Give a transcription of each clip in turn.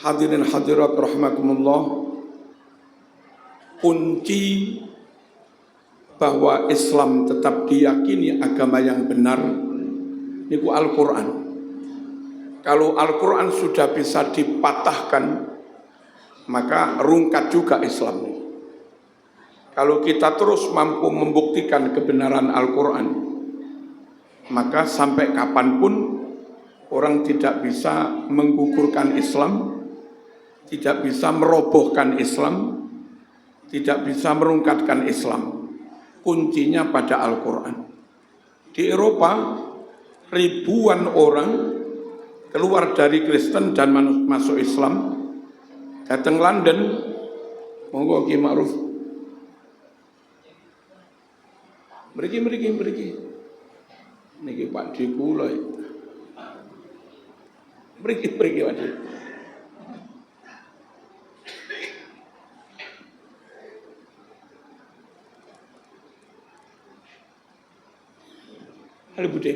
Hadirin hadirat rahimakumullah, kunci bahwa Islam tetap diyakini agama yang benar niku Al-Quran. Kalau Al-Quran sudah bisa dipatahkan, maka rungkat juga Islam. Kalau kita terus mampu membuktikan kebenaran Al-Quran, maka sampai kapanpun orang tidak bisa menggugurkan Islam, tidak bisa merobohkan Islam, tidak bisa merungkatkan Islam. Kuncinya pada Al-Quran. Di Eropa, ribuan orang keluar dari Kristen dan masuk Islam. Datang London, monggo Ki Ma'ruf. Mriki. Niki Pak D kula. Mriki Pak D. Halo Bude.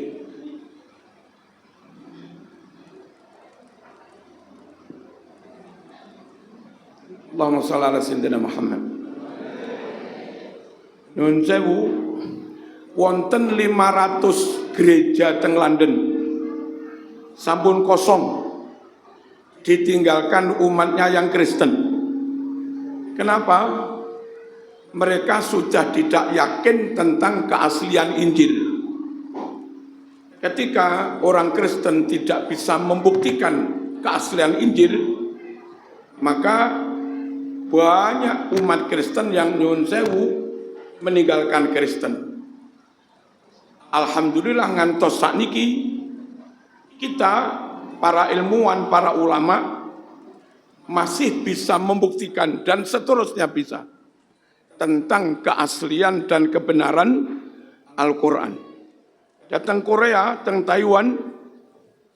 Allahumma shalli ala sayyidina Muhammad. Nyuwun sewu, wonten 500 gereja teng London sampun kosong, ditinggalkan umatnya yang Kristen. Kenapa? Mereka sudah tidak yakin tentang keaslian Injil. Ketika orang Kristen tidak bisa membuktikan keaslian Injil, maka banyak umat Kristen yang nyuwun sewu meninggalkan Kristen. Alhamdulillah ngantos sakniki kita para ilmuwan, para ulama masih bisa membuktikan dan seterusnya bisa tentang keaslian dan kebenaran Al-Quran. Datang Korea, datang Taiwan,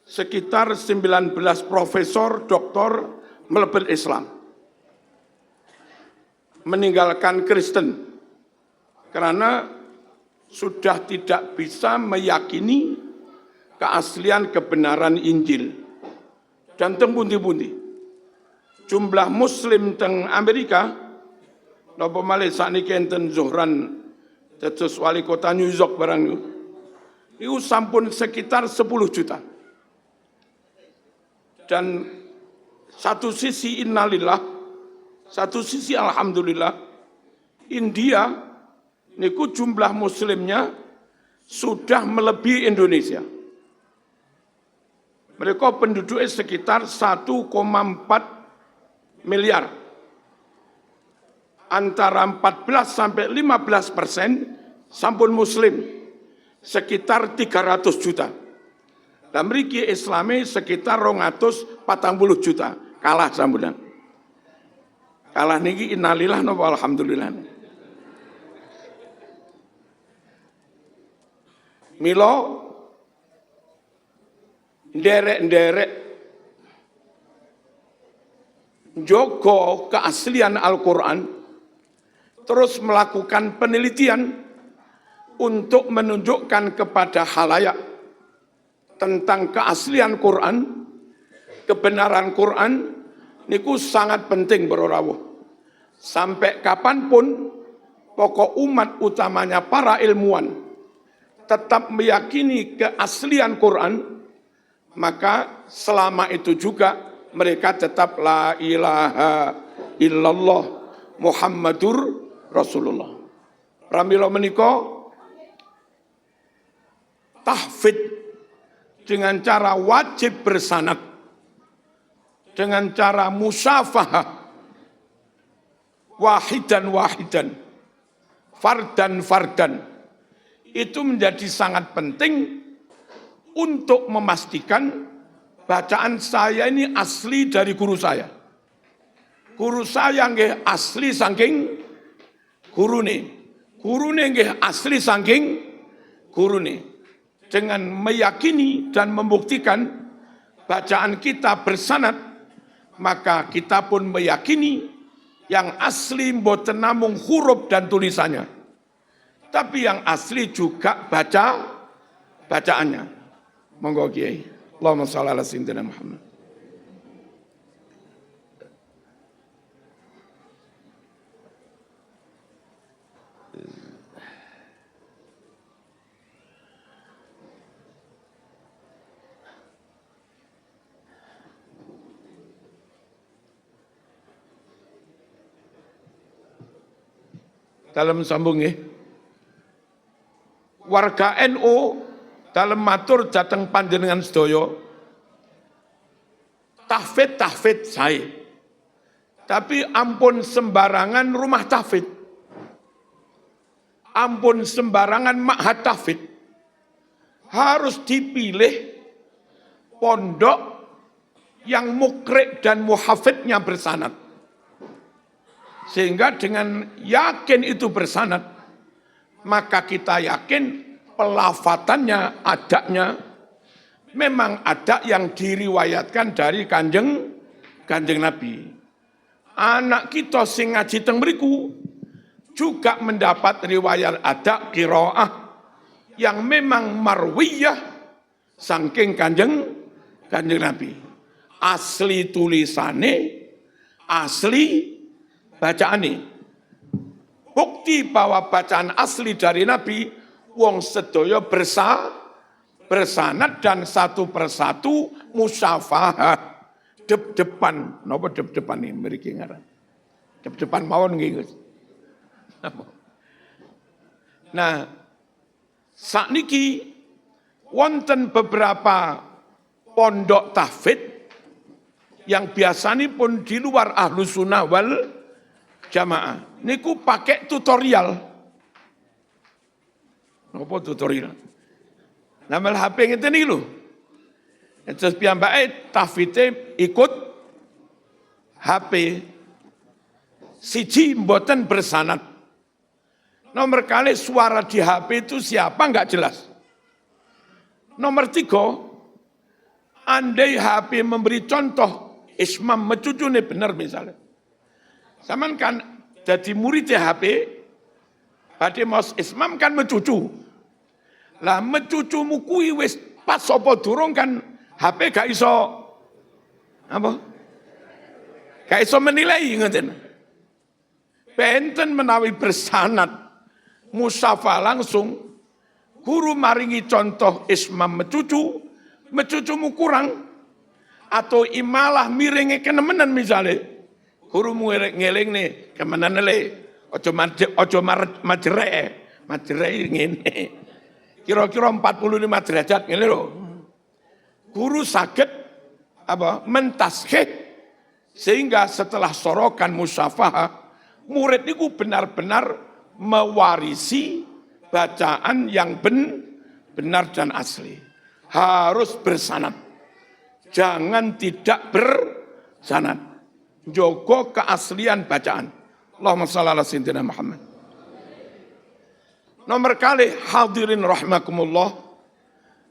sekitar 19 profesor, doktor melebet Islam. Meninggalkan Kristen. Karena sudah tidak bisa meyakini keaslian kebenaran Injil. Dan teng pundi-pundi. Jumlah Muslim teng Amerika, napa malih sakniki enten Zohran dados wali kota New York barang itu sampun sekitar 10 juta. Dan satu sisi innalillah, satu sisi alhamdulillah, India niku jumlah muslimnya sudah melebihi Indonesia. Mereka penduduknya sekitar 1,4 miliar. Antara 14 sampai 15% sampun muslim. Sekitar 300 juta. Dan mriki Islami sekitar 240 juta. Kalah sambunan. Kalah niki innalillah napa alhamdulillah. Milo nderek-nderek jogo keaslian Al-Quran, terus melakukan penelitian untuk menunjukkan kepada khalayak tentang keaslian Quran, kebenaran Quran, niku sangat penting bro-rawuh. Sampai kapanpun pokok umat utamanya para ilmuwan tetap meyakini keaslian Quran, maka selama itu juga mereka tetap la ilaha illallah Muhammadur Rasulullah. Pramila menika tahfidz dengan cara wajib bersanad, dengan cara musyafahah, wahidan, fardan, itu menjadi sangat penting untuk memastikan bacaan saya ini asli dari guru saya. Guru saya nggih asli saking gurune nggih asli saking gurune. Dengan meyakini dan membuktikan bacaan kita bersanad, maka kita pun meyakini yang asli mboten namung huruf dan tulisannya, tapi yang asli juga bacaannya. Monggo Kiai. Allahumma shalli ala sayyidina Muhammad. dalam sambung nggih. Warga NU dalam matur dateng panjenengan sedaya tahfidz saya. Tapi ampun sembarangan rumah tahfidz. Ampun sembarangan ma'had tahfidz. Harus dipilih pondok yang mukri dan muhafidnya bersanad. Sehingga dengan yakin itu bersanad, maka kita yakin pelafatannya, adaknya, memang ada yang diriwayatkan dari kanjeng Nabi. Anak kita sing ngaji teng mriku juga mendapat riwayat adak qiraah yang memang marwiyah saking kanjeng Nabi. Asli tulisane, asli bacaane. Bukti bahwa bacaan asli dari Nabi, wong sedaya bersanad dan satu persatu musyafahah. Dep-depan, napa dep-depan ini mriki ngaran. Dep-depan mawon nggih. Nah, sakniki wonten beberapa pondok tahfidz yang biasanya pun di luar ahlu sunnah wal jamaah. Niku pakai tutorial. Apa tutorial? Nama HP ngeten iki lho. Terus piyambake tahfidze ikut HP. Siji mboten bersanad. Nomor kali suara di HP itu siapa enggak jelas. Nomor 3, andai HP memberi contoh ismam mecucune benar misalnya. Saman kan jadi murid HP, badhe mos ismam kan mecucu. Lah mecucumu kuwi wis pas sapa durung kan HP gak iso apa? Gak iso menilai ngoten. Benten menawi bersanad musafa langsung, guru maringi contoh ismam mecucumu kurang, atau imalah miringi kenemenan misalnya, guru ngeling nih kemenan le, ojo majere ngene, kira-kira 45 derajat ngene lho. Guru saged apa mentashih sehingga setelah sorokan musyafahah, murid niku benar-benar mewarisi bacaan yang benar dan asli. Harus bersanad. Jangan tidak bersanad. Jogo keaslian bacaan. Allahumma shalli ala sayyidina Muhammad. Nomor kali hadirin rahimakumullah.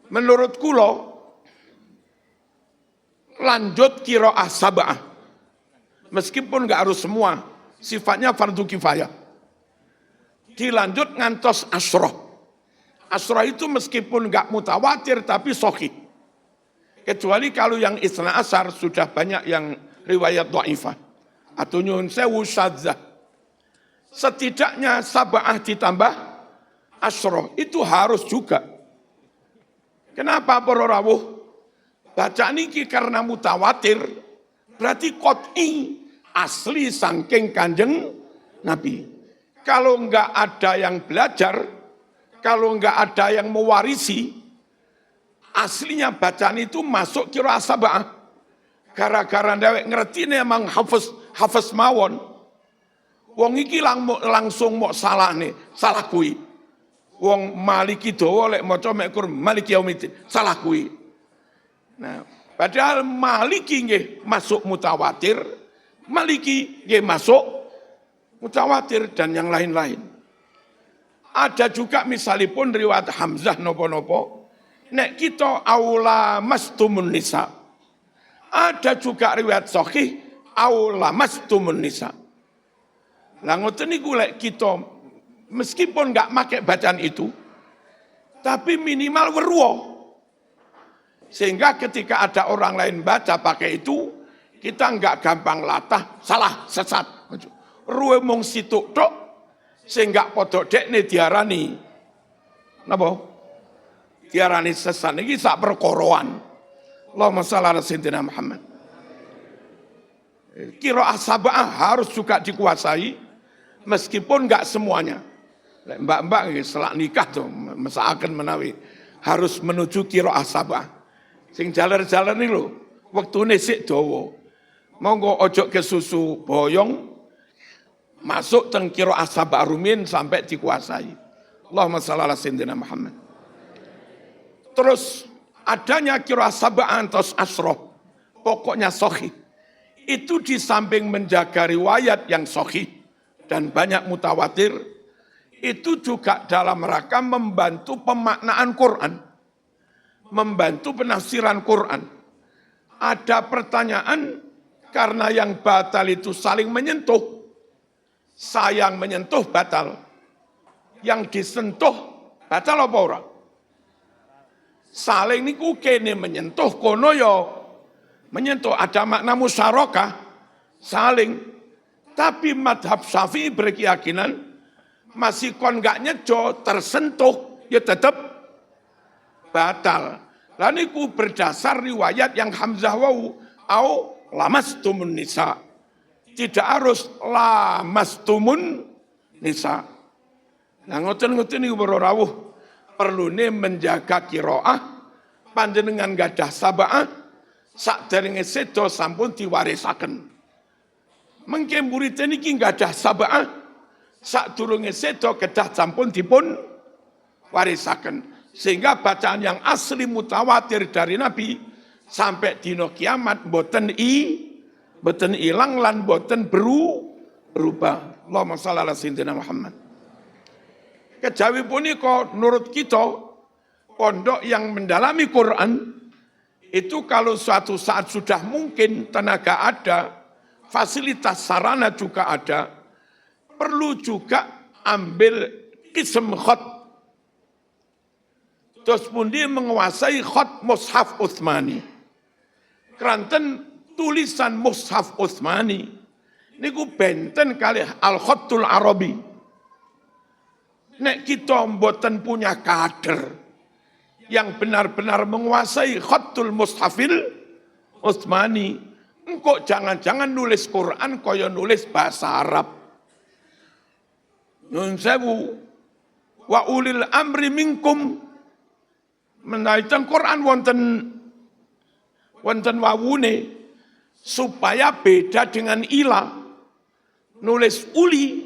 Menurut kula lanjut qiraah sab'ah. Meskipun enggak harus semua, sifatnya fardu kifayah. Dilanjut ngantos asroh. Asroh itu meskipun enggak mutawatir tapi sahih. Kecuali kalau yang isna asar sudah banyak yang riwayat dhaifah atau nyun sewu syadzah. Setidaknya sab'ah ditambah asroh itu harus juga. Kenapa para rawuh? Bacaan ini karena mutawatir berarti qot'i asli saking kanjeng Nabi. Kalau enggak ada yang belajar, kalau enggak ada yang mewarisi, aslinya bacaan itu masuk qiraah sab'ah. Gara-gara dhewek ngerti nih emang hafaz mawon. Wong iki langsung mau salah nih, salah kui. Wong Maliki dawa lek maca mek Maliki Yaumiddin, salah kui. Nah, padahal Maliki nggih masuk mutawatir, Maliki nggih masuk mutawatir dan yang lain-lain. Ada juga misalipun riwayat Hamzah nopo-nopo, nek kita aula mastumun nisa. Ada juga riwayat sahih aula mastumun nisa. Lah ngoten niku lek kita meskipun enggak pakai bacaan itu, tapi minimal weruh. Sehingga ketika ada orang lain baca pakai itu, kita enggak gampang latah, salah, sesat. Ruwe mung situk tok sehingga padha dekne diarani napa? Diarani sesat iki sak perkoroan. Allahumma shalli ala sayyidina Muhammad. Qiraah sab'ah harus juga dikuasai. Meskipun enggak semuanya. Mbak-mbak selak nikah tuh, mesakaken menawi harus menuju qiraah sab'ah. Sing jalan-jalan ini lho, wektune sik dawa. Monggo ojo kesusu boyong, masuk teng qiraah sab'ah rumin sampai dikuasai. Allahumma shalli ala sayyidina Muhammad. Terus adanya qiraah sab'ah atau asroh, pokoknya sahih. Itu di samping menjaga riwayat yang sahih dan banyak mutawatir, itu juga dalam rangka membantu pemaknaan Quran, membantu penafsiran Quran. Ada pertanyaan karena yang batal itu saling menyentuh, sayang menyentuh batal, yang disentuh batal apa ora? Saling niku kene menyentuh kono yo menyentuh, ada makna musyarakah saling. Tapi madhab Syafi'i berkeyakinan masih kon gak nyejo tersentuh ya tetap batal. Lan niku berdasar riwayat yang Hamzah wau au lamastumun nisa. Tidak harus lamastumun nisa. Nah ngoten-ngoten niku para rawuh perlune menjaga qiraah panjenengan gadah sab'ah sakderenge sedo sampun diwarisaken. Mengke murid niki gadah sab'ah sadurunge sedo kedah sampun dipun warisaken. Sehingga bacaan yang asli mutawatir dari Nabi sampai dino kiamat boten ilang lan boten berubah. Allahumma shalli ala sayyidina Muhammad. Kejawi punika nurut kita pondok yang mendalami Quran itu kalau suatu saat sudah mungkin tenaga ada, fasilitas sarana juga ada, perlu juga ambil kism khat. Terus pun dia menguasai khat mushaf Utsmani. Keranten tulisan mushaf Utsmani niku benten kali al-khattul Arabi. Nek kita mboten punya kader yang benar-benar menguasai khattul mushafil Utsmani, engkau jangan-jangan nulis Quran kaya nulis bahasa Arab. Nun sewu wa ulil amri minkum, menaikkan Quran wonten wawune supaya beda dengan ila. Nulis uli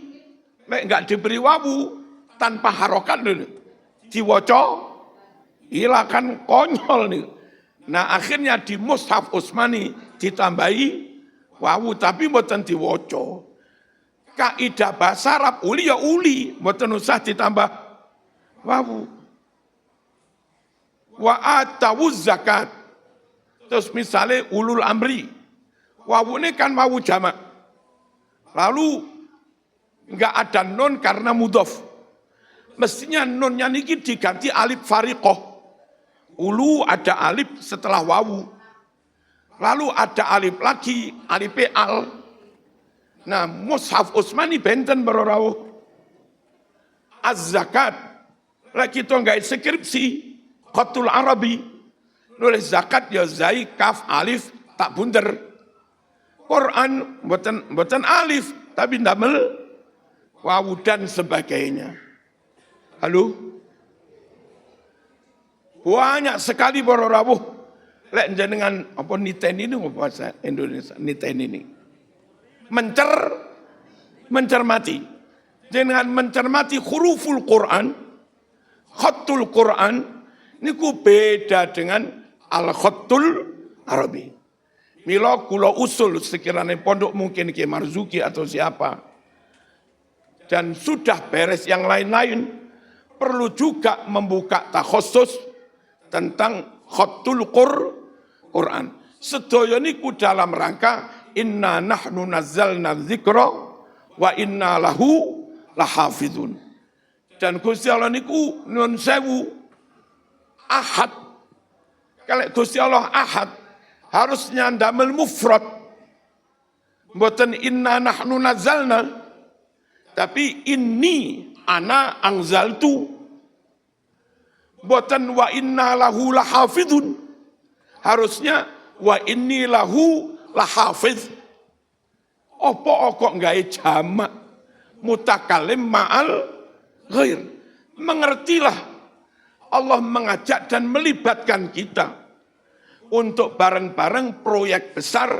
nek enggak diberi wawu tanpa harokat dulu diwaca ila kan konyol nih. Nah akhirnya di mushaf Utsmani ditambahi wawu tapi mboten diwaca. Kaidah bahasa Arab uli ya uli, mboten usah ditambah wawu. Wa atawuz zakat. Terus misalnya ulul amri, wawu ini kan wawu jamak. Lalu enggak ada nun karena mudhof. Mestinya nunnya niki diganti alif fariqoh. Ulu ada alif setelah wawu. Lalu ada alif lagi, alif al. Nah, mushaf Utsmani benten berorawuh. Az-zakat. Lagi itu enggak skripsi. Khatul Arabi, nulis zakat ya zai kaf alif tak bunder. Quran mboten alif tapi ndamel wawu dan sebagainya. Halo? Banyak sekali para rawuh lek jenengan apa niten ini bahasa Indonesia niten ini. Mencermati. Jenengan mencermati huruful Quran, khatul Quran niku beda dengan al-khattul Arabi. Mila kula usul sekiranya pondok mungkin Ki Marzuki atau siapa. Dan sudah beres yang lain-lain, perlu juga membuka takhusus tentang khattul Quran. Sedaya niku dalam rangka inna nahnu nazzalna dzikra wa inna lahu lahafizun. Dan Gusti Allah niku nun sewu ahad. Kalau Gusti Allah ahad, harusnya ndamel mufrad. Mboten inna nahnu nazzalna, tapi inni ana anzaltu. Mboten wa inna lahu lahafizun. Harusnya wa inni lahu lahafiz. Apa kok gawe jamak? mutakalim ma'al ghair. Mengertilah Allah mengajak dan melibatkan kita untuk bareng-bareng proyek besar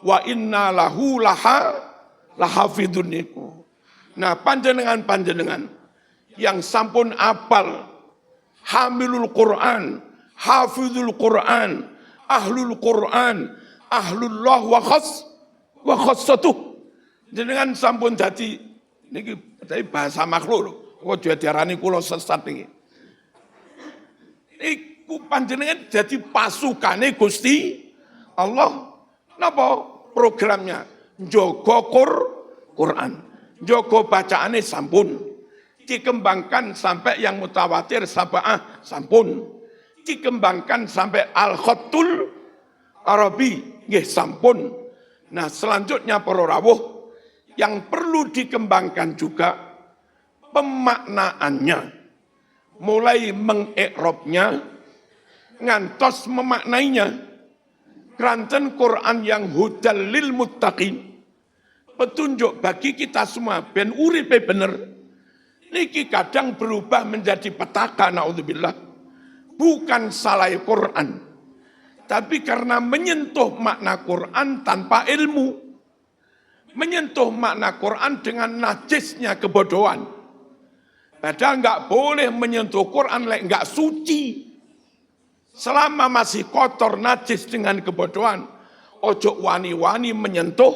wa inna lahu lahafidun niku. Nah, panjenengan yang sampun apal hamilul Quran, hafizul Quran, ahlul Quran, ahlullah wa khassatuh. Jenengan sampun dadi niki dadi bahasa makhluk lho. Kok diarani kula sesat niki. Iku panjenengan jadi pasukane Gusti Allah. Napa programnya? Njogo Quran. Njogo bacaane sampun. Dikembangkan sampai yang mutawatir sab'ah sampun. Dikembangkan sampai al-khattul Arabi nggih sampun. Nah, selanjutnya para rawuh yang perlu dikembangkan juga pemaknaannya. Mulai mengikrabnya, ngantos memaknainya. Keranten Quran yang hudal lil muttaqin, petunjuk bagi kita semua, ben uripe bener. Niki kadang berubah menjadi petaka, naudzubillah. Bukan salah Quran, tapi karena menyentuh makna Quran tanpa ilmu. Menyentuh makna Quran dengan najisnya kebodohan. Padahal nggak boleh menyentuh Quran nggak suci. Selama masih kotor najis dengan kebodohan, ojo wani-wani menyentuh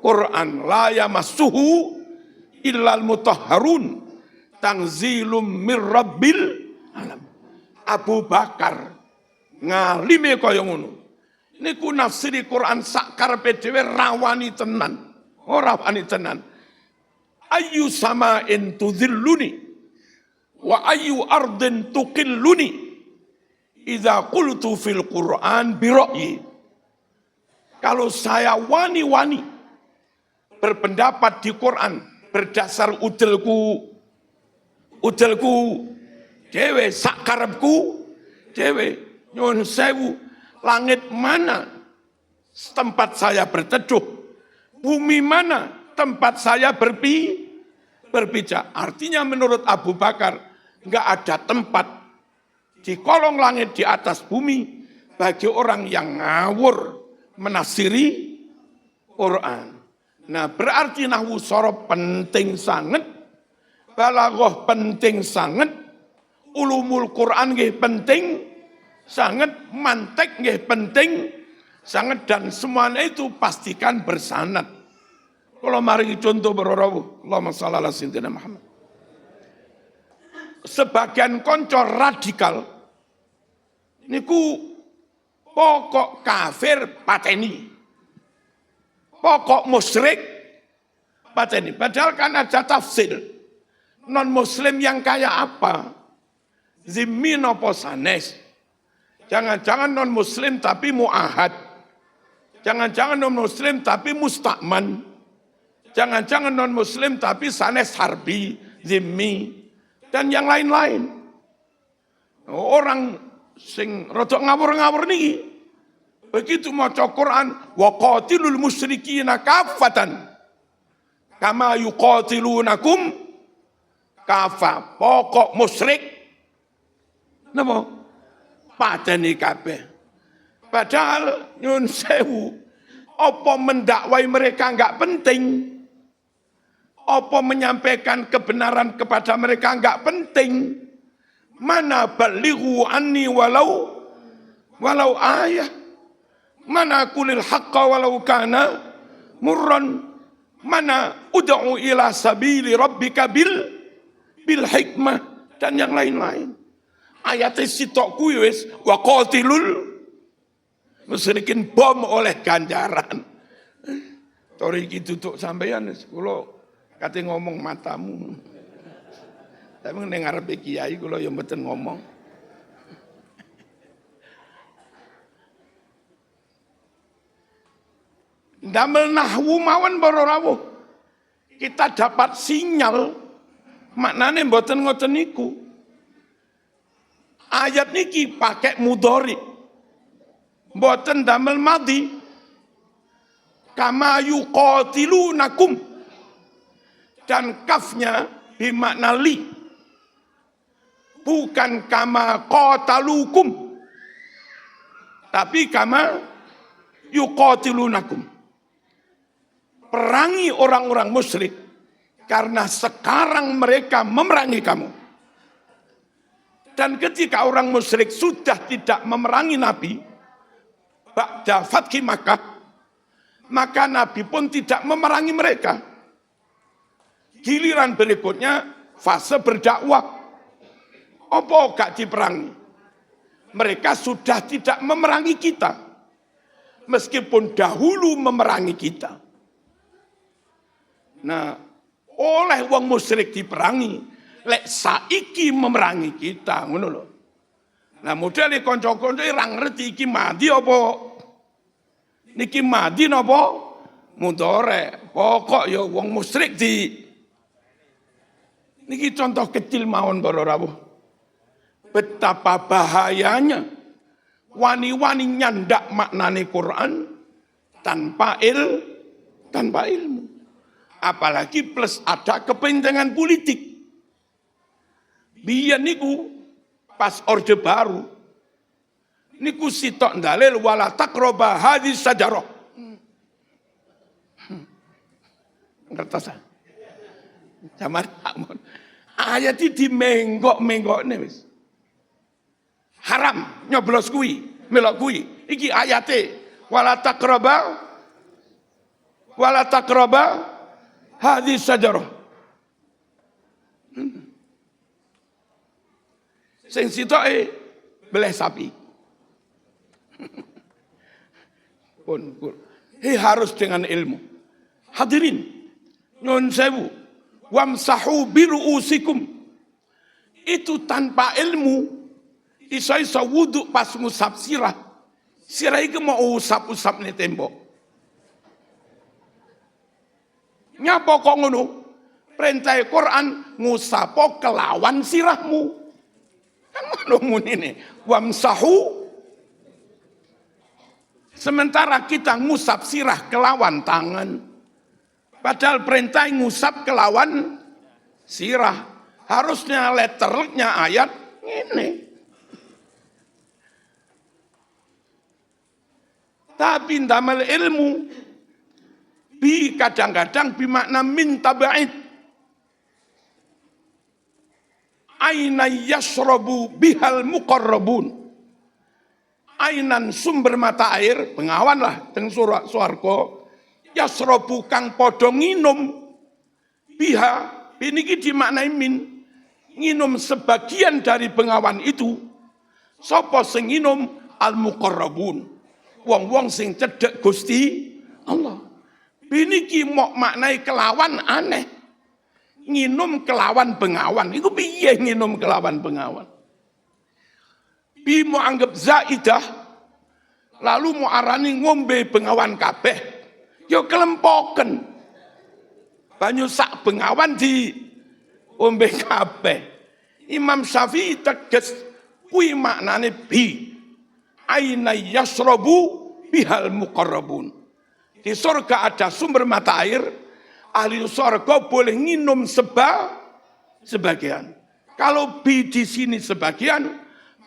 Quran. La yamassuhu illal mutahharun tanzilum mir rabbil alam. Abu Bakar ngalime kaya ngono. Niku nafsiri Quran sak karepe dhewe rawani tenan. Ora wani tenan. Ayu sama'in tudhilluni wa ayu ardin tuqilluni idza qultu fil Qur'an bi ra'yi. Kalau saya wani-wani berpendapat di Quran berdasar udelku dhewe sak karepku dhewe, nyuwun sewu, langit mana tempat saya berteduh, bumi mana tempat saya berpijak. Artinya menurut Abu Bakar, enggak ada tempat di kolong langit di atas bumi bagi orang yang ngawur menafsiri Quran. Nah, berarti nahwu sorob penting sangat, balaghah penting sangat, ulumul Quran nggih penting sangat, mantek nggih penting sangat, dan semuanya itu pastikan bersanad. Kalau mari contoh berarawu, Allahumma shalli ala sayyidina Muhammad. Sebagian konco radikal niku pokok kafir pateni, pokok musyrik pateni. Padahal kan ada tafsir. Non muslim yang kayak apa? Zimmi nopo sanes. Jangan-jangan non muslim tapi muahad. Jangan-jangan non muslim tapi mustakman. Jangan-jangan non muslim tapi sanes harbi, zimmi, dan yang lain-lain. Orang sing rodok ngawur-ngawur niki begitu maca Quran, wa qatilul musyrikina kaffatan kama yuqatilunakum kafa. Pokok musyrik napa pateni kabeh. Padahal nyun sewu, apa mendakwai mereka enggak penting? Apa menyampaikan kebenaran kepada mereka enggak penting? Mana balighu anni walau ayah. Mana kulil haqqa walau kana murran. Mana ud'u ila sabili rabbika bil hikmah, dan yang lain-lain. Ayatnya sitok kuwi wis wa qatilul musyrikin, bom oleh ganjaran. Tori iki duduk sampeyan kula kate ngomong matamu. Tapi ning ngarepe kiai kula ya mboten ngomong. Damel nahwu mawon para rawuh. Kita dapat sinyal maknane mboten ngoten niku. Ayat niki pakai mudhari. Mboten damel madhi. Kama yuqatilunakum. Dan kafnya bimakna li. Bukan kama qatalukum. Tapi kama yuqatilunakum. Perangi orang-orang musyrik karena sekarang mereka memerangi kamu. Dan ketika orang musyrik sudah tidak memerangi Nabi, ba'da fathi Makkah, maka Nabi pun tidak memerangi mereka. Giliran berikutnya fase berdakwah. Apa gak diperangi? Mereka sudah tidak memerangi kita. Meskipun dahulu memerangi kita. Nah, oleh wong musyrik diperangi, lek saiki memerangi kita, ngono lho. Nah, modele kanca-kanca ora ngerti iki mati apa niki mati napa mudhare. Pokok ya wong musyrik niki contoh kecil mawon para rawuh. Betapa bahayanya wani-wani nyandak maknane Quran tanpa ilmu. Apalagi plus ada kepentingan politik. Biyen niku pas Orde Baru niku sitok dalil wala taqraba hadhihi sajarah. Ngertos ah? Zaman ayat iki dimenggok-menggokne wis. Haram nyoblos kuwi, melok kuwi. Iki ayate wala taqraba hadhihi sajarah. Sing sitoke beleh sapi. Pun harus dengan ilmu. Hadirin, nyun sewu, wamsahu biruusikum. Itu tanpa ilmu, iso-iso wudhu pas ngusap sirah. Sirah itu mau usap-usap nih tembok. Nyapa kok ngono? Perintah Quran ngusapo kelawan sirahmu. Kan ngono munine. Wamsahu. Sementara kita ngusap sirah kelawan tangan. Padahal perintah ngusap kelawan sirah. Harusnya letternya ayat ini. Tapi damal ilmu bi kadang-kadang bimakna min taba'id. Aina yashrabu bihal muqarrabun. Ainan sumber mata air, pengawan lah teng swarga. Yashrabu kang padha nginum biha biniki dimaknai min. Nginum sebagian dari pengawan itu. Sapa sing nginum al muqarrabun. Wong-wong sing cedhek Gusti Allah. Biniki mok maknai kelawan aneh. Nginum kelawan bengawan. Iku piye nginum kelawan bengawan? Bi mau anggap zaidah. Lalu mau arani ngombe bengawan kabeh. Yo kelempoken. Banyu sak bengawan di ombe kabeh. Imam Syafi'i teges kuwi maknane bi. Aina yashrabu bihal muqarrabun. Di surga ada sumber mata air, ahli surga boleh nginum sebagian. Kalau bi di sini sebagian,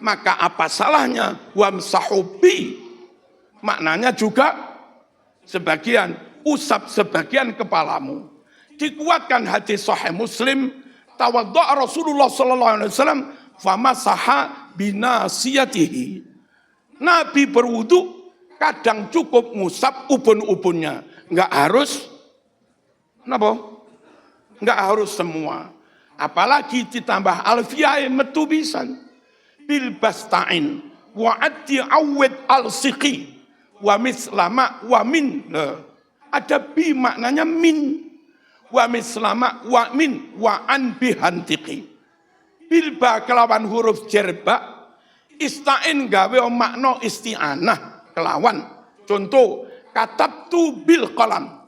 maka apa salahnya wamsahu bi? Maknanya juga sebagian, usap sebagian kepalamu. Dikuatkan hadis sahih Muslim, tawaddu'a Rasulullah sallallahu alaihi wasallam famasaha binasiyatihi. Nabi berwudu kadang cukup ngusap ubun-ubunnya, nggak harus, kenapa? Nggak harus semua. Apalagi ditambah alfiyah metu pisan. Bil bastain wa ati awid al siqi wa mislama wa min. Ada bi maknanya min. Wa mislama wa min wa an bihantiqi. Bil ba kelawan huruf jerba. Istain gawe makna isti'anah kelawan. Contoh, katabtu bil qalam.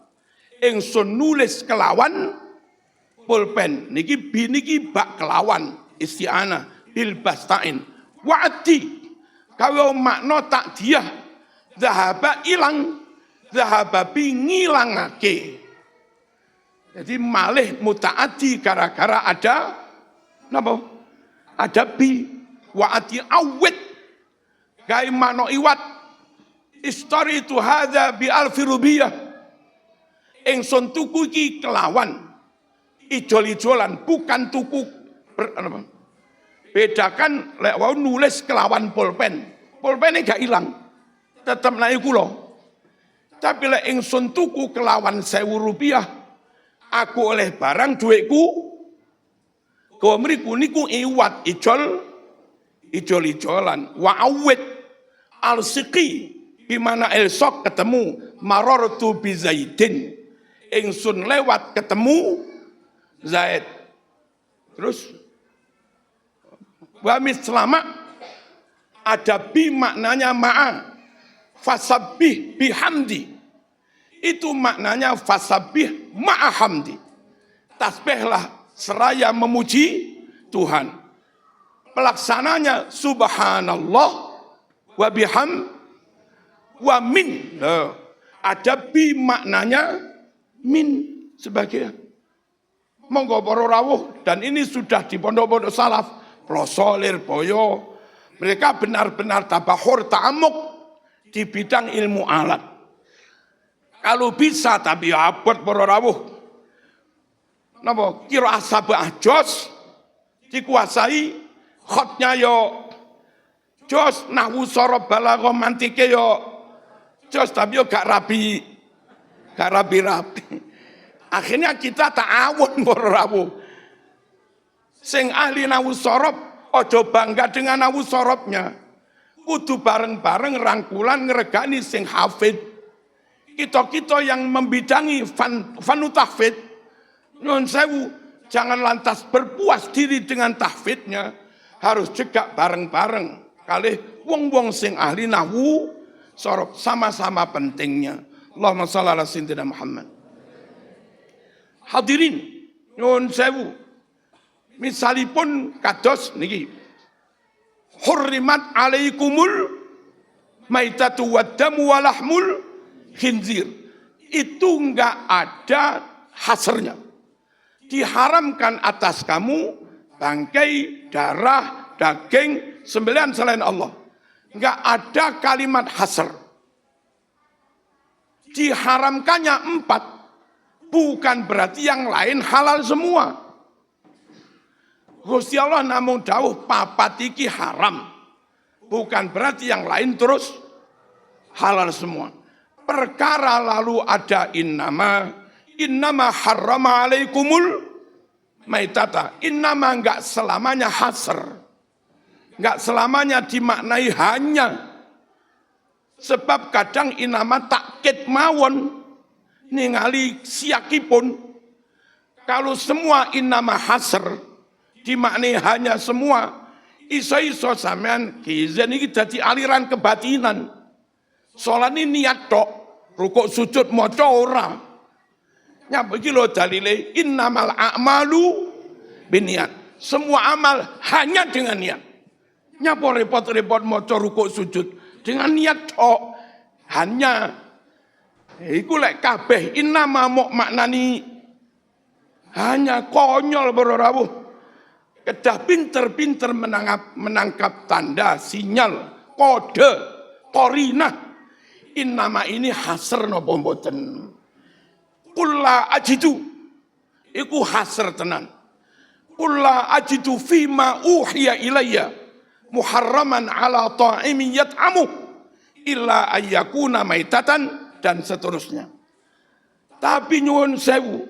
Ingsun nulis kelawan pulpen. Niki bak kelawan isti'anah bil bastain. Wa'ati gawe makna takdiyah. Zahaba ilang, zahaba bi ngilangake. Jadi malih mutaati gara-gara ada napa? Ada bi wa ati awit gai mano iwat istori itu hadza bi alfi rubiyah. Ingsun tuku iki kelawan ijol-ijolan bukan tuku bedakan lek wau nulis kelawan pulpen. Pulpennya gak hilang. Tetap naik kula. Tapi lek ingsun tuku kelawan 1.000 rupiah, aku oleh barang duitku, kau mriku niku iwat ijol-ijolan, wa awit al-siqi, dimana esok ketemu marartu bi Zaidin, ingsun lewat ketemu Zaid. Terus wa mislama ada bi maknanya ma'a. Fasabbih bihamdi. Itu maknanya fasabbih ma'ahamdi. Tasbihlah seraya memuji Tuhan. Pelaksananya subhanallah wa biham wa min. Ada bi maknanya min sebagai monggo para rawuh, dan ini sudah di pondok-pondok salaf, Plosolir, Boyo, mereka benar-benar tabahur ta'amuk di bidang ilmu alat. Kalau bisa tapi abot para rawuh. Napa kira sabah jos dikuasai, khotnya yo jos, nahwu sorob balaghah mantike yo jos, tapi yo gak rapi. Akhirnya kita ta'awun para rawuh. Sing ahli nahwu sorob ojo bangga dengan nahwu sorobnya. Kudu bareng-bareng rangkulan ngeregani sing hafid. Kita yang membidangi fanu tahfid, nyuwun sewu, jangan lantas berpuas diri dengan tahfidnya, harus juga bareng-bareng kalih wong-wong sing ahli nahwu sorob, sama-sama pentingnya. Allahumma shalli ala sayyidina Muhammad. Hadirin, nyuwun sewu, misalipun kados niki hurrimat alaikumul maitatu waddamu walahmul khinzir. Itu enggak ada hasrnya. Diharamkan atas kamu bangkai, darah, daging, sembelihan selain Allah. Enggak ada kalimat hasr. Diharamkannya 4, bukan berarti yang lain halal semua. Gusti Allah namun dawuh papat iki haram. Bukan berarti yang lain terus halal semua. Perkara lalu ada innama harrama alaikumul maitata. Innama enggak selamanya hasr. Enggak selamanya dimaknai hanya. Sebab kadang innama takkid mawon ningali siakipun. Kalau semua innama hasr dimaknai hanya semua, iso-iso sampean kizen iki dadi aliran kebatinan. Salat ini niat tok, rukuk sujud maca ora. Nyapa iki lho dalile innamal a'malu binniat. Semua amal hanya dengan niat. Nyapa repot-repot maca rukuk sujud dengan niat tok. Hanya iku lek kabeh innama mok maknani hanya konyol para rawuh. Kedah pinter-pinter menangkap tanda, sinyal, kode, korinah. Innama ini hasr napa mboten. Kulla ajidu. Iku hasr tenan. Kulla ajidu fima uhiya ilayya muharraman ala ta'imin yat'amu illa ayyakuna maitatan dan seterusnya. Tapi nyuwun sewu,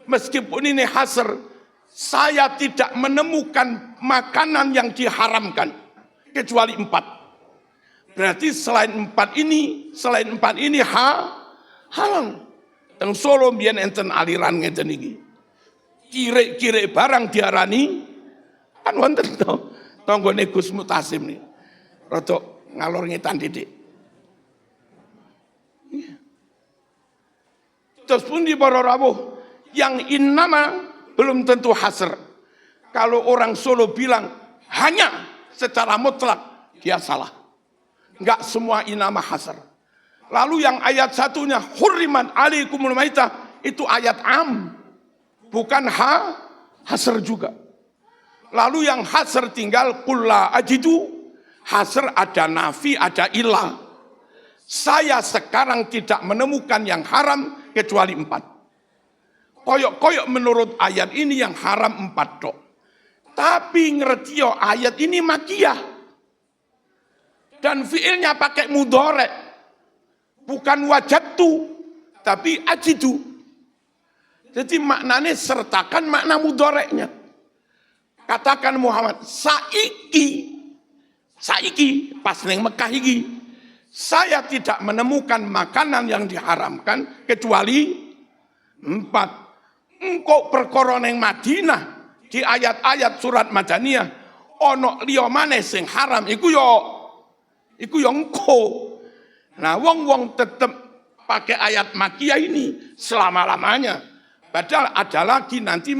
meskipun ini hasr, saya tidak menemukan makanan yang diharamkan kecuali 4. Berarti selain 4 ini halal. Teng Solo mbiyen enten aliran ngeten iki. Kirek-kirek barang diarani kan wonten to. Tanggone Gus Mutasim nih. Rada ngalor ngetan didik. Terus pun di para rawuh yang innama belum tentu hasr. Kalau orang Solo bilang hanya secara mutlak, dia salah. Enggak semua innama hasr. Lalu yang ayat satunya hurriman alaikumul maitah, itu ayat am. bukan hasr juga. Lalu yang hasr tinggal kulla ajidu, hasr ada nafi, ada ilah. Saya sekarang tidak menemukan yang haram kecuali 4. Koyok-koyok menurut ayat ini yang haram 4 dok. Tapi ngerti yo ayat ini makiyah. Dan fiilnya pakai mudhari'. Bukan wajadtu, tapi ajidu. Jadi maknanya sertakan makna mudhari'nya. Katakan Muhammad, saiki pas neng Mekah iki, saya tidak menemukan makanan yang diharamkan kecuali 4. Engkau perkara neng Madinah di ayat-ayat surat Madaniyah ono liya maneh sing haram iku yo engko. Nah, wong tetep pakai ayat makiyah ini selama-lamanya. Padahal ada lagi nanti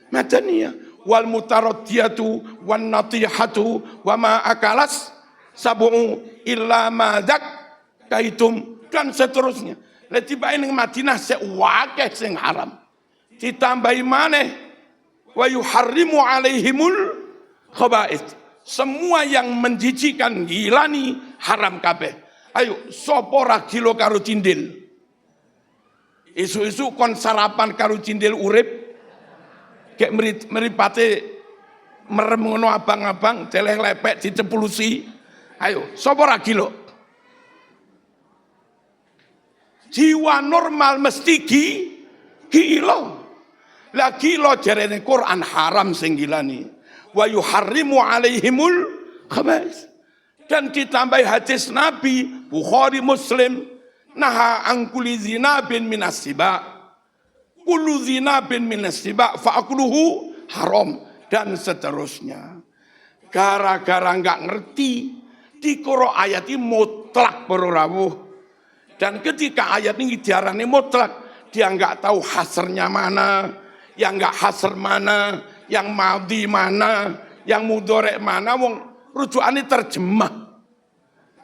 Madaniyah. Wal mutaradiyatu wan natihatu wa ma akalas sab'u illa ma kaitum dan seterusnya. Lah tiba ning Madinah sek wakeh sing haram. Ditambahi maneh wa yuharrimu alaihimul khaba'ith. Semua yang menjijikan ngilani haram kabeh. Ayo sapa ra gila karo cindil? Isu-isu kon sarapan karo cindil urip. Kayak meripate merem ngono abang-abang celeh lepek dicepulusi. Ayo sapa ra gila? Jiwa normal mesti gila. Lah gila jarene Quran haram sing gilani. Wa yuharrimu alaihimul khaba'is. Dan ditambahi hadis Nabi Bukhari Muslim, naha angkuli zinabin minas siba, kullu zinabin minas siba fa'akluhu haram, dan seterusnya. Gara-gara nggak ngerti di Qur'an ayat ini mutlak berawuh. Dan ketika ayat ini diarani mutlak, dia nggak tahu hasrnya mana, yang nggak hasr mana, yang madhi mana, yang mudhari' mana, wong rujukannya terjemah.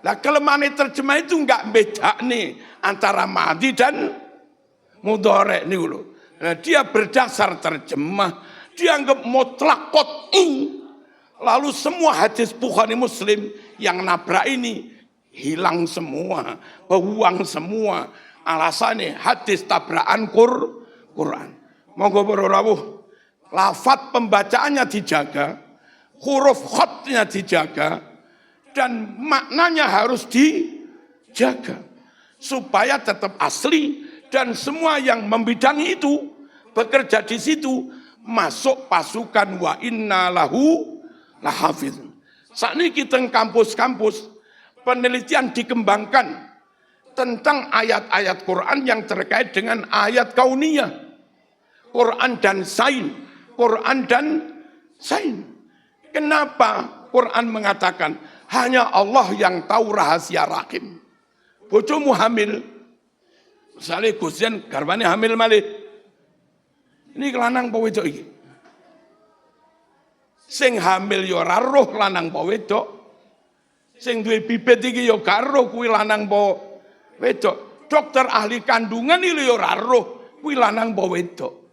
Lah kelemahan terjemah itu enggak beda nih antara madhi dan mudhari' nih lho. Nah, dia berdasar terjemah, dia anggap mutlak qat'i. Lalu semua hadis Bukhari Muslim yang nabrak ini hilang semua, buang semua. Alasannya hadis tabrakan Quran. Monggo berawuh. Lafaz pembacaannya dijaga, huruf khatnya dijaga, dan maknanya harus dijaga supaya tetap asli, dan semua yang membidangi itu bekerja di situ masuk pasukan wa inna lahu lahafizun. Saat ini kita kampus-kampus penelitian dikembangkan tentang ayat-ayat Quran yang terkait dengan ayat kauniyah, Quran dan sains. Quran dan sains. Kenapa Quran mengatakan hanya Allah yang tahu rahasia rahim? Bojomu hamil, misalnya Gusian garwane hamil malih. Ini lanang apa wedok iki? Sing hamil ya ora roh lanang apa wedok. Sing duwe bibit iki ya gak roh kuwi lanang apa wedok. Dokter ahli kandungan iki ya ora roh kuwi lanang apa wedok.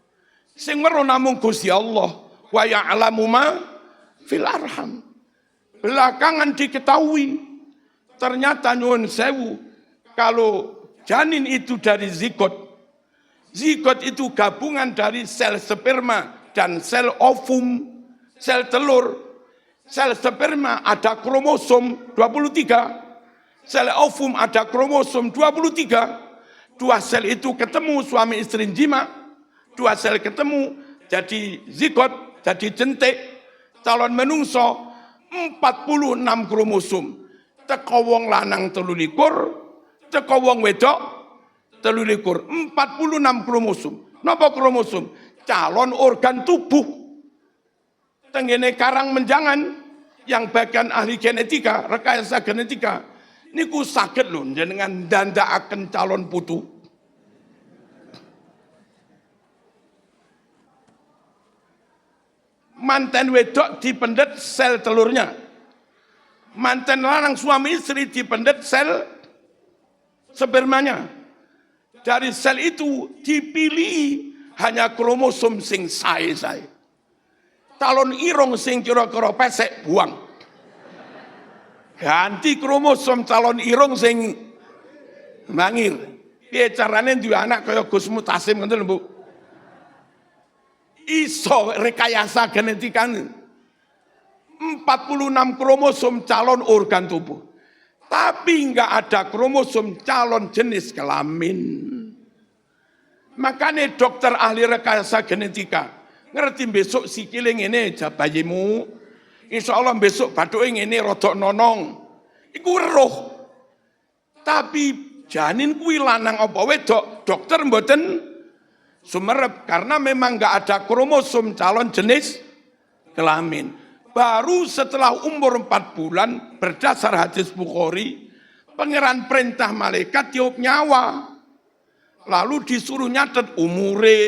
Sing weruh namung Gusti Allah, wa ya'lamu ma fil arham. Belakangan diketahui ternyata nyuwun sewu, kalau janin itu dari zigot. Zigot itu gabungan dari sel sperma dan sel ovum, sel telur. Sel sperma ada kromosom 23, sel ovum ada kromosom 23. Dua sel itu ketemu suami istri jima. Dua sel ketemu jadi zigot, jadi jentik, calon menungso 46 kromosom. Teko wong lanang 23, teko wong wedok 23, 46 kromosom. Napa kromosom? Calon organ tubuh. Tenggene karang menjangan yang bagian ahli genetika, rekayasa genetika. Niku saged lho jenengan ndandakaken calon putu. Manten wedok dipendet sel telurnya. Manten lanang suami istri dipendet sel spermanya. Dari sel itu dipilih hanya kromosom sing sae-sae. Calon irung sing kira-kira pesek buang. Ganti kromosom calon irung sing mangir. Piye carane duwe anak kaya Gus Mutasim ngoten lho, Bu. Iso rekayasa genetikane. 46 kromosom calon organ tubuh. Tapi enggak ada kromosom calon jenis kelamin. Makanya dokter ahli rekayasa genetika ngerti besok sikile ngene bayimu, insya Allah besok bathuke ngene rodok nonong. Iku weruh. Tapi janin kuwi lanang apa wedok, dokter mboten sumerep karena memang enggak ada kromosom calon jenis kelamin. Baru setelah umur 4 bulan berdasar hadis Bukhari, pangeran perintah malaikat tiup nyawa. Lalu disuruh nyatet umure,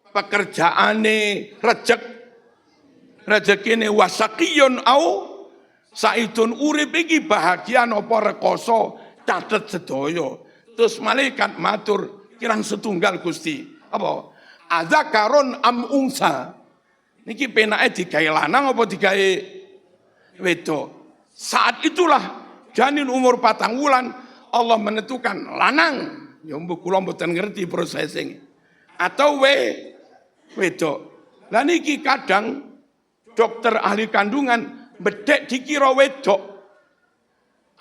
pekerjaane, rezekine wasakiyun au saidun urip iki bahagia napa rekoso catet sedaya. Terus malaikat matur, kirang setunggal Gusti. Apa? Azzakarun am unsa. Niki penake digawe lanang apa digawe wedok. Saat itulah janin umur 4 wulan Allah menentukan lanang. Ya mbok kula mboten ngerti prosesing. Atau wedok. Lah niki kadang dokter ahli kandungan bedek dikira wedok.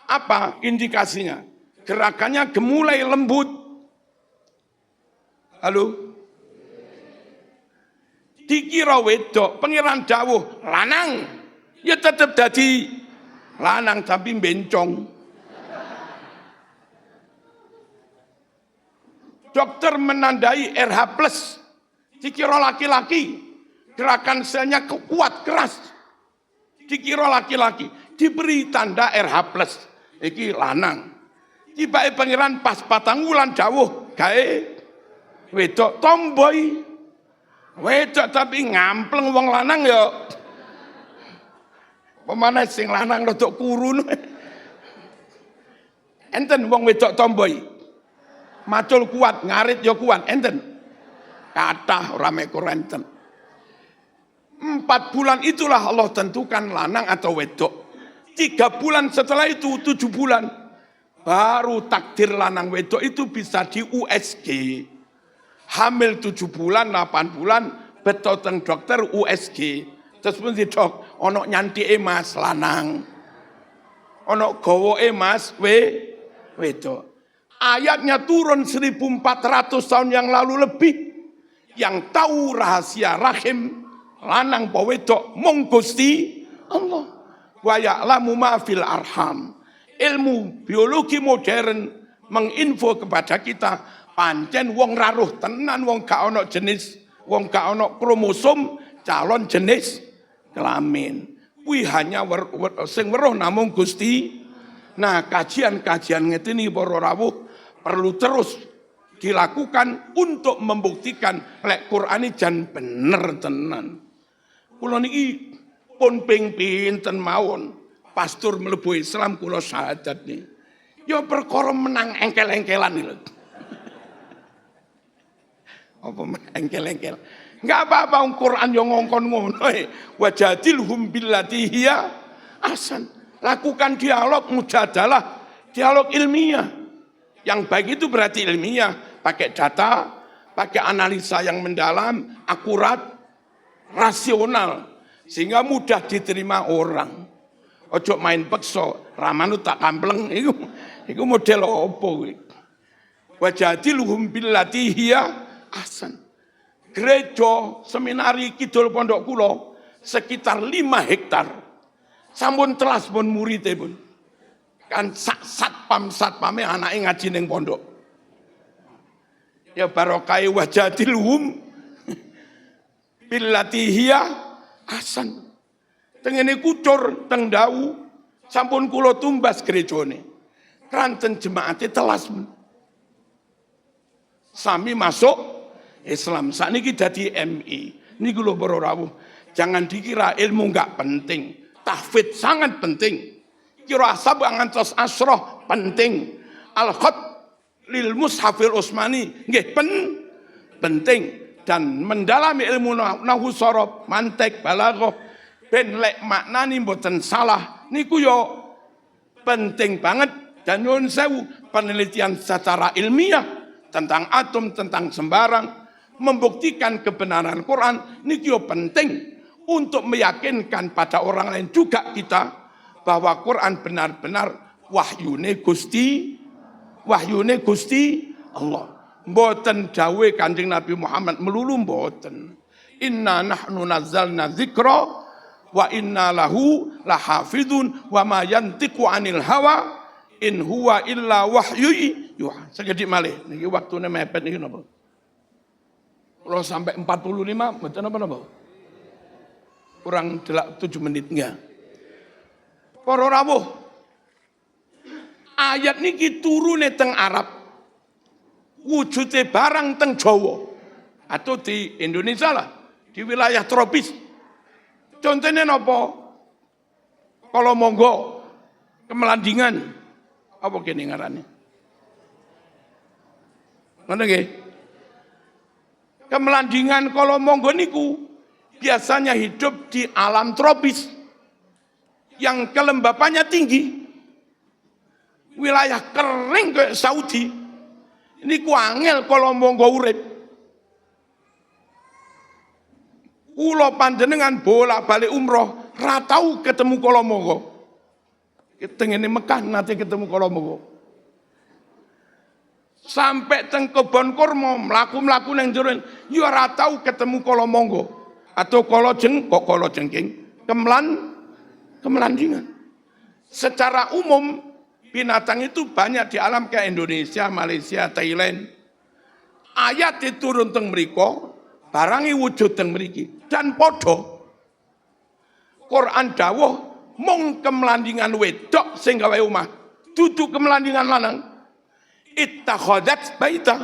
Apa indikasinya? Gerakannya gemulai lembut. Halo? Dikira wedok, pangeran dawuh lanang. Ya tetep dadi lanang tapi bencong. Dokter menandai RH+, dikira laki-laki, gerakan selnya kuat, keras. Dikira laki-laki, diberi tanda RH+, iki lanang. Tiba pangeran pas 4 wulan dawuh, gawe wedok tomboy. Wedok tapi ngampleng wong lanang ya. Pemane sing lanang rodok kurun. Enten wong wedok tomboy. Macul kuat, ngarit ya kuat, enten. Kathah ora mekur enten. 4 bulan itulah Allah tentukan lanang atau wedok. 3 bulan setelah itu 7 bulan baru takdir lanang wedok itu bisa di USG. Hamil 7 bulan, 8 bulan, beto teng dokter USG. Terus pun si dok, ono nyantike mas lanang. Ono gowoke mas wedok. Ayatnya turun 1400 tahun yang lalu lebih. Yang tahu rahasia rahim lanang apa wedok mung Gusti Allah. Wa ya'lamu ma fil arham. Ilmu biologi modern menginfo kepada kita pancen wong raruh tenan wong gak ono jenis, wong gak ono kromosom calon jenis kelamin. Kuwi hanya sing weruh namung Gusti. Nah, kajian-kajian ngene para rawuh perlu terus dilakukan untuk membuktikan lek Qur'ani jan bener tenan. Kula niki pun ping pinten mawon pastur mlebu Islam kula syahadat niki. Ya perkara menang engkel-engkelan lho. Apa engkel-engkel? Enggak apa-apa Quran yang ngongkon ngono. Wajadilhum billati hiya ahsan. Lakukan dialog mujadalah, dialog ilmiah. Yang baik itu berarti ilmiah, pakai data, pakai analisa yang mendalam, akurat, rasional, sehingga mudah diterima orang. Ojo main pekso, ramanu tak kampleng, itu model apa? Wajadilhum billati hiya ahsan. Gereja seminari Kidul Pondok Kulo sekitar 5 hektar. Sampun telas pun muridé pun. Kan satpame anake ngaji ning pondok. Ya barokah wajadilhum billati hiya ahsan. Tengene kucur teng dawu sampun kula tumbas gerejane. Kranten jemaate telas pun. Sami masuk Islam. Sakniki dadi MI. Niku lho para rawuh. Jangan dikira ilmu enggak penting. Tahfidz sangat penting. Qiraah sab'a ngantos asroh penting. Al-khat lil mushafil Utsmani nggih penting. dan mendalami ilmu nahwu sorof, mantek, balaghah ben lek maknani mboten salah niku yo penting banget dan nyuwun sewu penelitian secara ilmiah tentang atom, tentang sembarang membuktikan kebenaran Quran niku yo penting untuk meyakinkan pada orang lain juga kita bahwa Quran benar-benar wahyune Gusti Allah. Mboten dawuh Kanjeng Nabi Muhammad melulu mboten. Inna nahnu nazzalna dzikra wa inna lahu lahafidun wa ma yantiqu anil hawa in huwa illa wahyu yuha. Sekedhik malih niki waktune mepet niki napa? Kalau sampai 45 mboten napa-napa. Kurang 7 menit enggak. Para rawuh. Ayat niki turune teng Arab. Wujude barang teng Jawa atau di Indonesia lah, di wilayah tropis. Contohnya napa? Kalau monggo kemelandingan apa kene ngarane? Ngono nggih. Kemelandingan kalau monggo niku biasanya hidup di alam tropis yang kelembapannya tinggi. Wilayah kering kayak Saudi. Ini angel kalau monggo urip. Kula panjenengan bolak-balik umroh, ra tau ketemu kala monggo. Ketengene Mekah nate ketemu kala monggo. Sampai teng kebon kurma, mlaku-mlaku nang jero, ya ora tau ketemu kala monggo. Atau kala jengking, kemelandingan. Secara umum binatang itu banyak di alam kayak Indonesia, Malaysia, Thailand. Ayat diturun teng mriko, barangi wujud teng mriki dan podo. Quran dawuh mung kemelandingan wedok sing gawe omah, dudu kemelandingan lanang. Ittakhadat baita.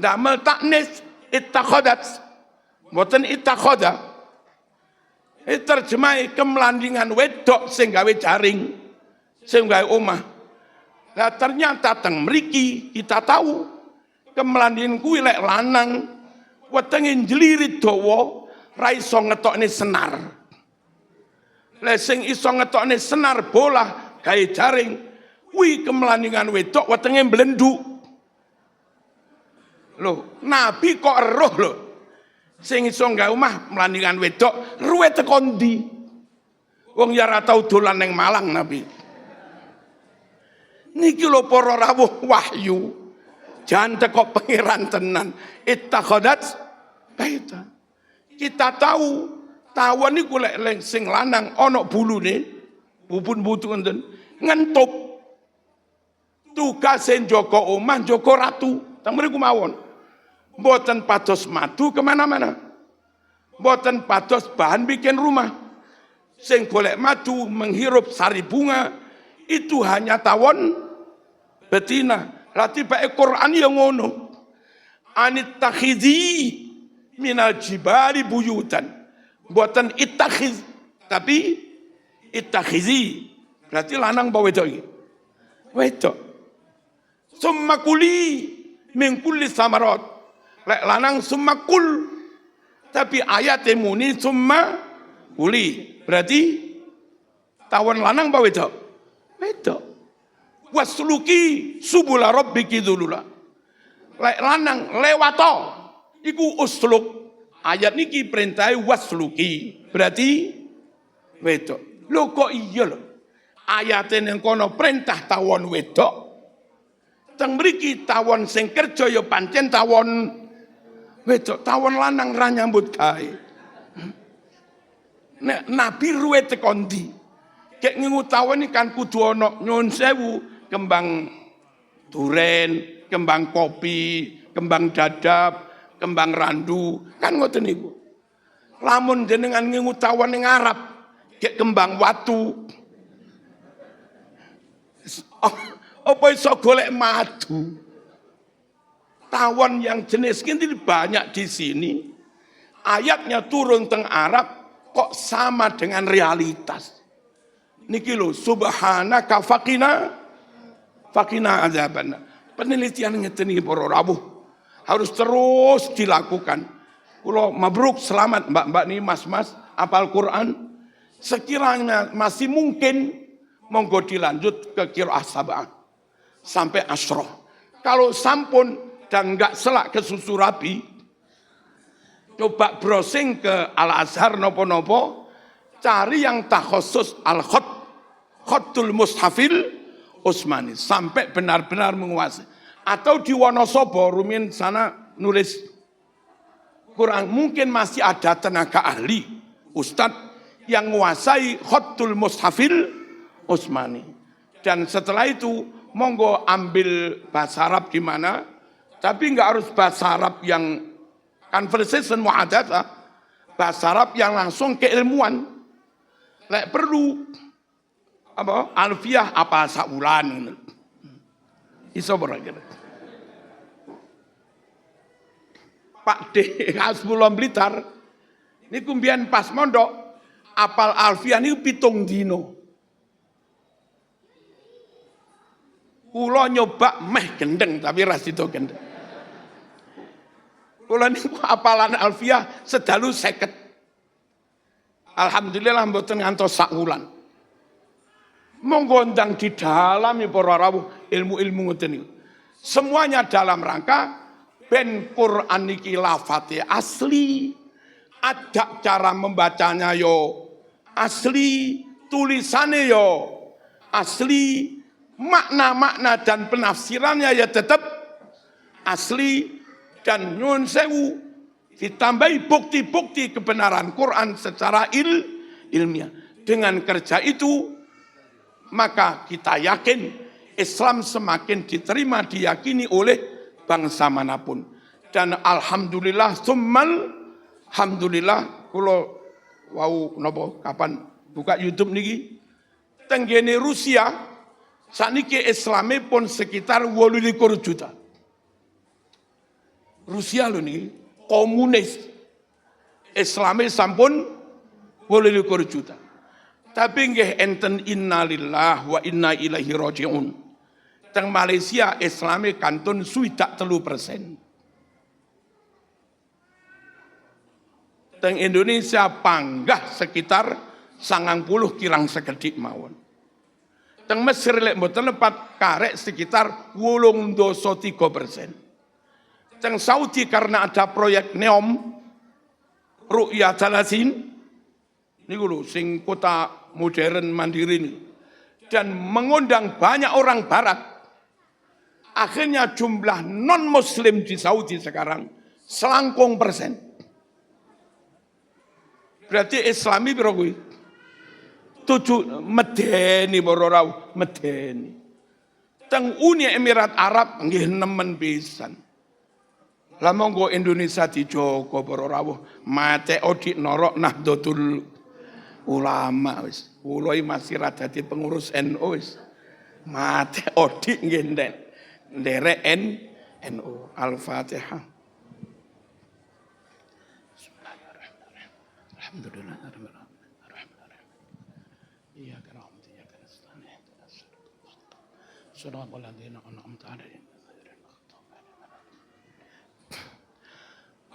Damel taknis ittakhadat. Mboten ittakhada. Terjemah kemelandingan wedok sing gawe jaring. Sehingga omah. Nah ternyata teng mriki kita tahu kemelandingan kuwi lek lanang wetenge njlirit dawa ra iso ngetokne senar. Lek sing iso ngetokne senar bola gawe jaring kuwi kemelandingan wedok wetenge mblenduk. Loh, Nabi kok eruh lho. Sing iso gawe omah melandingan wedok ruwe teko ndi? Wong ya ora tau dolan ning Malang Nabi. Niki lho para rawuh wahyu. Jangan teko pangeran tenan. Ittakhadat baita. Kita tahu tawon niku lek sing lanang ana bulune, bubun butu ngenten, ngentup. Tugase njaga omah, njaga ratu. Teng mriku mawon. Mboten pados madu kemana-mana. Mboten pados bahan bikin rumah. Sing golek madu menghirup sari bunga itu hanya tawon betina. Berarti bae Quran yang ngono. Anit takhizi minal jibali buyutan. Buatan itakhiz, tapi itakhizi berarti lanang bawa wedok iki. Wedok. Summa kuli min kulli samarat. Lek lanang summa kul. Tapi ayat muni summa kuli. Berarti tawon lanang bawa wedok. Wedok. Wasluki subula rabbiki dzulula. Lek lanang lewato iku usluk. Ayat niki perintah wasluki. Berarti wedok. Lho kok iya lho. Ayat yang kono perintah tawon wedok. Teng mriki tawon sing kerja ya pancen tawon wedok. Tawon lanang ra nyambut gawe. Nek Nabi ruwe teko ndi? Kek ngingu tawon iki kan kudu ana nyun sewu kembang duren, kembang kopi, kembang dadap, kembang randu, kan ngoten niku. Lamun jenengan ngingu tawon ning Arab, kek kembang watu. Apa iso golek madu? Tawon yang jenis ini banyak di sini. Ayatnya turun teng Arab kok sama dengan realitas. Niki lho, subhanaka fakina azabanna. Penelitian ngeten iki para rawuh. harus terus dilakukan. Kulo mabruk, selamat mbak-mbak nih, mas-mas apal Quran. Sekiranya masih mungkin, monggo dilanjut ke qiraah sab'ah sampai asyroh. Kalau sampun dan nggak selak ke susu rabi, coba browsing ke Al-Azhar nopo-nopo, cari yang takhusus Khatul Mushafil Utsmani sampai benar-benar menguasai. Atau di Wonosobo, Rumin sana nulis Quran, mungkin masih ada tenaga ahli, ustadz yang menguasai Khatul Mushafil Utsmani. Dan setelah itu monggo ambil bahasa Arab di mana, tapi nggak harus bahasa Arab yang conversation muhadatsah, bahasa Arab yang langsung keilmuan. Lek perlu apa? Alfiah apa saulan. Iso beragam. Pak D. Hasbullah Blitar, ini kumbian pas mondok, apal alfiah ini 7 dino. Kulo nyoba meh gendeng, tapi ras itu gendeng. Kulo ini apalan alfiah sedalu 50. Alhamdulillah mboten ngantos saulan. Monggo ndang didalami para rawuh ilmu-ilmu ngoten niku. Semuanya dalam rangka ben Quran niki lafate asli, ada cara membacanya yo asli, tulisannya yo asli, makna-makna dan penafsirannya ya tetap asli, dan nyuwun sewu ditambahi bukti-bukti kebenaran Quran secara ilmiah. Dengan kerja itu maka kita yakin Islam semakin diterima, diyakini oleh bangsa manapun. Dan alhamdulillah, summal alhamdulillah, kulo wau nopo kapan buka YouTube niki, tenggene Rusia sakniki Islame pun sekitar 28 juta. Rusia lho niki komunis, Islame sampun 28 juta. Tapi nggih enten innalillah wa inna ilaihi rajiun. Teng Malaysia Islame kantun 3%. Teng Indonesia panggah sekitar 90 kirang sekedik mawon. Teng Mesir lek mboten lepat karek sekitar 83%. Teng Saudi karena ada proyek NEOM Ru'ya Jalasin niku lho sing kota modern mandiri ini, dan mengundang banyak orang barat. Akhirnya jumlah non muslim di Saudi sekarang selangkung persen. Berarti Islami piro kuwi? 7 medeni bororau medeni. Teng Uni Emirat Arab nggih nemen pisan. Lah monggo Indonesia dijogo bororau mate odik norok Nahdlatul Ulama wis. Kulo masih rada dadi pengurus NU wis. Mate odik nggih nderek NU. Al-Fatihah. Alhamdulillah. Iyyaka na'budu wa iyyaka nasta'in. Shiratal ladzina an'amta 'alaihim.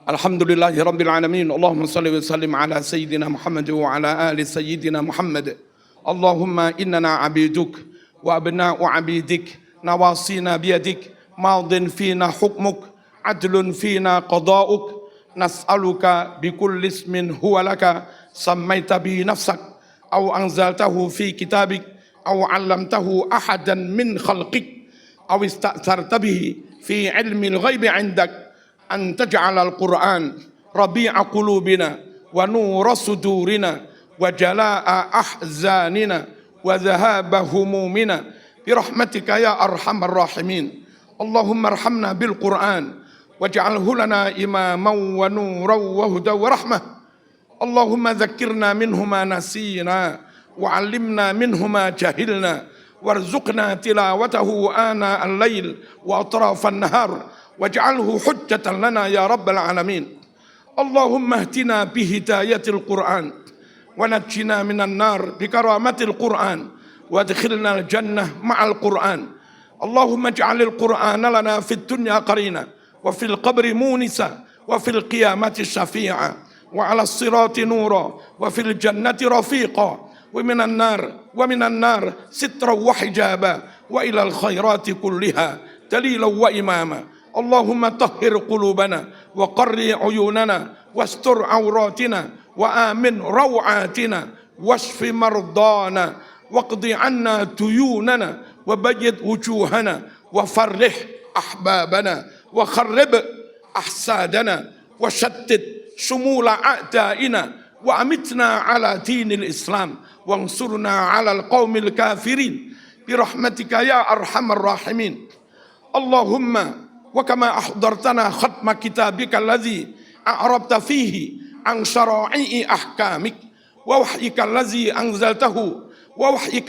Alhamdulillahi Rabbil Alamin. Allahumma salli wa sallim ala Sayyidina Muhammad wa ala ali Sayyidina Muhammad. Allahumma innana abiduk wa abna'u abidik, nawasina biyadik, madin fina hukmuk, adlun fina qada'uk, nas'aluka bikulli ismin huwa laka sammaita bi nafsak, aw anzaltahu fi kitabik, aw 'allamtahu ahadan min khalqik, aw ista'tharta bihi fi ilmi al-ghaibi 'indak, أن تجعل القرآن ربيع قلوبنا ونور صدورنا وجلاء أحزاننا وذهاب همومنا برحمتك يا أرحم الراحمين. اللهم ارحمنا بالقرآن واجعله لنا إماما ونورا وهدى ورحمة. اللهم ذكرنا منه ما نسينا وعلمنا منه ما جهلنا وارزقنا تلاوته آناء الليل وأطراف النهار واجعله حجة لنا يا رب العالمين. اللهم اهتنا بهداية القرآن ونجنا من النار بكرامة القرآن وادخلنا الجنة مع القرآن. اللهم اجعل القرآن لنا في الدنيا قرينا وفي القبر مونسا وفي القيامة شفيعا وعلى الصراط نورا وفي الجنة رفيقا ومن النار سترا وحجابا وإلى الخيرات كلها دليلا وإماما. اللهم طهر قلوبنا وقر عيوننا واستر عوراتنا وآمن روعاتنا واشف مرضانا واقض عنا ديوننا وبيض وجوهنا وفرح أحبابنا وخرب أحسادنا وشتت شمول أعدائنا وأمتنا على دين الإسلام وانصرنا على القوم الكافرين برحمتك يا أرحم الراحمين. اللهم وكما أحضرتنا ختم كتابك الذي أعربت فيه عن شرائع أحكامك ووحيك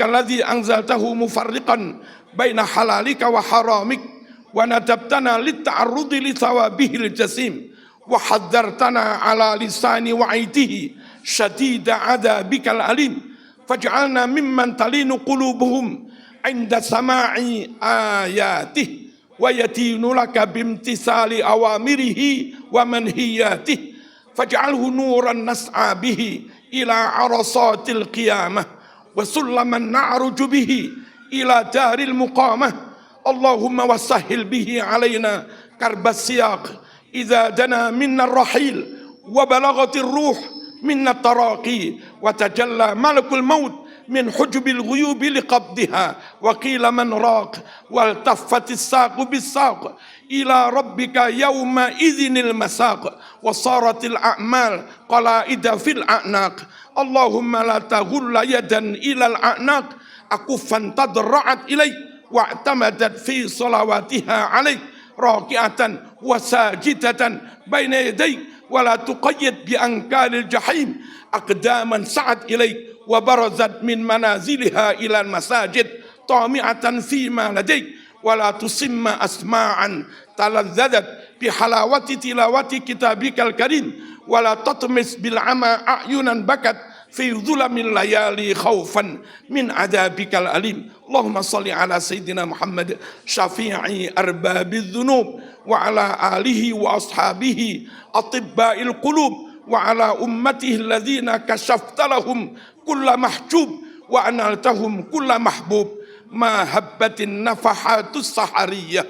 الذي أنزلته مفرقا بين حلالك وحرامك وندبتنا للتعرض لثوابه الجسيم وحذرتنا على لسان وعيده شديد عذابك الأليم فاجعلنا ممن تلين قلوبهم عند سماع آياته ويتين لك بامتثال أوامره ومنهياته فاجعله نورا نسعى به إلى عرصات القيامة وسلما نعرج به إلى دار المقامة. اللهم وسهل به علينا كرب السياق إذا دنا منا الرحيل وبلغت الروح منا التراقي وتجلى ملك الموت من حجب الغيوب لقبضها وقيل من راق والتفت الساق بالساق إلى ربك يومئذ المساق وصارت الأعمال قلائد في الأعناق. اللهم لا تغل يدا إلى الأعناق أكفا تضرعت إليك واعتمدت في صلواتها عليك راكعة وساجدة بين يديك ولا تقيد بأنكال الجحيم أقداما سعت إليك وبرزت من منازلها إلى المساجد طامعة فيما لديك ولا تصم أسماعا تلذذت بحلاوة تلاوة كتابك الكريم ولا تطمس بالعمى أعينا بكت في ظلم الليالي خوفا من عذابك الأليم. اللهم صل على سيدنا محمد شفيع أرباب الذنوب وعلى آله وأصحابه أطباء القلوب وعلى أمته الذين كشفت لهم كل محجوب وأنلتهم كل محبوب. ما هبت النفحات السحرية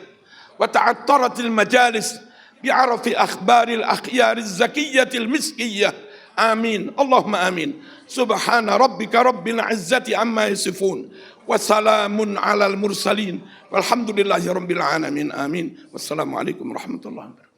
وتعطرت المجالس بعرف أخبار الأخيار الزكية المسكية. آمين اللهم آمين. سبحان ربك رب العزة عما يصفون وسلام على المرسلين والحمد لله رب العالمين. آمين والسلام عليكم ورحمة الله وبركاته.